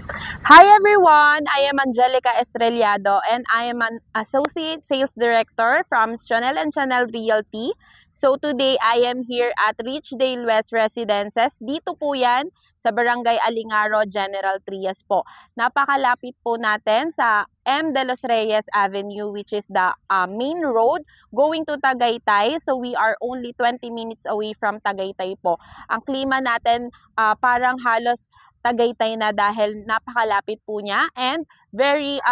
Hi everyone, I am Angelica Estrellado and I am an Associate Sales Director from Chanel & Chanel Realty. So today I am here at Richdale West Residences. Dito po yan sa Barangay Alingaro, General Trias po. Napakalapit po natin sa M. De Los Reyes Avenue, which is the main road going to Tagaytay. So we are only 20 minutes away from Tagaytay po. Ang klima natin parang halos Tagaytay na dahil napakalapit po niya and very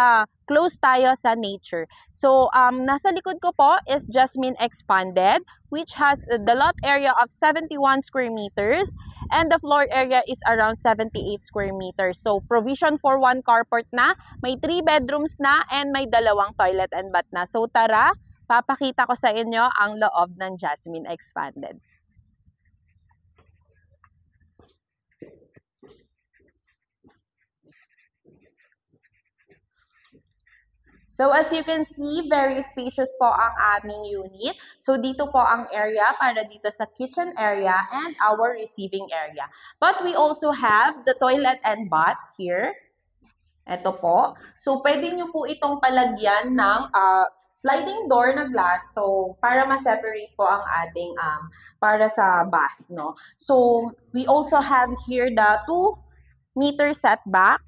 close tayo sa nature. So, nasa likod ko po is Jasmine Expanded, which has the lot area of 71 square meters and the floor area is around 78 square meters. So, provision for one carport na, may 3 bedrooms na, and may 2 toilet and bath na. So, tara, papakita ko sa inyo ang loob ng Jasmine Expanded. So as you can see, very spacious po ang aming unit. So dito po ang area para dito sa kitchen area and our receiving area. But we also have the toilet and bath here. Ito po. So pwede nyo po itong palagyan ng sliding door na glass. So para ma-separate po ang ating para sa bath, no? So we also have here the 2-meter setback.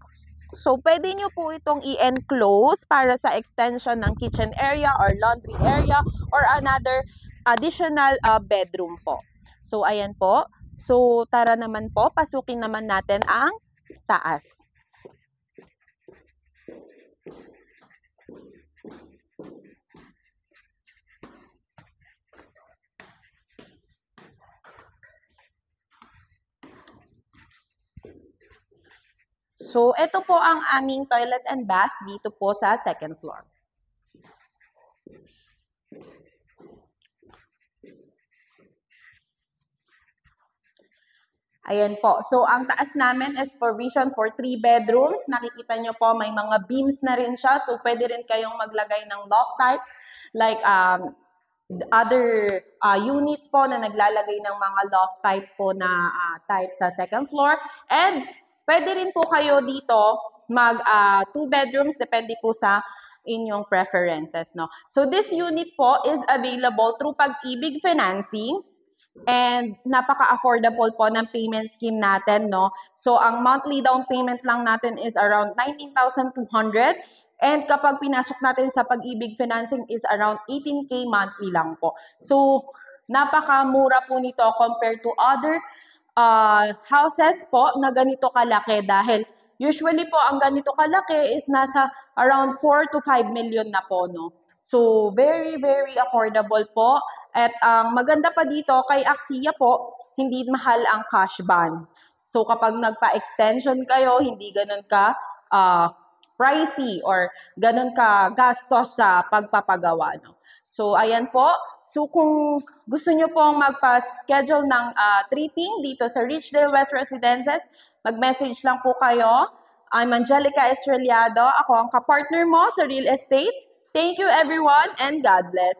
So, pwede nyo po itong i-enclose para sa extension ng kitchen area or laundry area or another additional bedroom po. So, ayan po. So, tara naman po, pasukin naman natin ang taas. So, ito po ang aming toilet and bath dito po sa second floor. Ayan po. So, ang taas namin is provision for 3 bedrooms. Nakikita nyo po, may mga beams na rin siya. So, pwede rin kayong maglagay ng loft type like other units po na naglalagay ng mga loft type po na type sa second floor. And pwede rin po kayo dito mag 2 bedrooms, depende po sa inyong preferences, no? So this unit po is available through Pag-ibig Financing and napaka-affordable po ng payment scheme natin, no? So ang monthly down payment lang natin is around 19,200 and kapag pinasok natin sa Pag-ibig Financing is around 18K monthly lang po. So napakamura po nito compared to other houses po na ganito kalaki dahil usually po ang ganito kalaki is nasa around 4 to 5 million na po, no? So, very, very affordable po. At ang maganda pa dito, kay Axia po, hindi mahal ang cash bond. So, kapag nagpa-extension kayo, hindi ganun ka pricey or ganun ka gastos sa pagpapagawa, no? So, ayan po. So, kung gusto nyo pong magpa-schedule ng tripping dito sa Richdale West Residences, mag-message lang po kayo. I'm Angelica Estrellado. Ako ang kapartner mo sa real estate. Thank you everyone and God bless.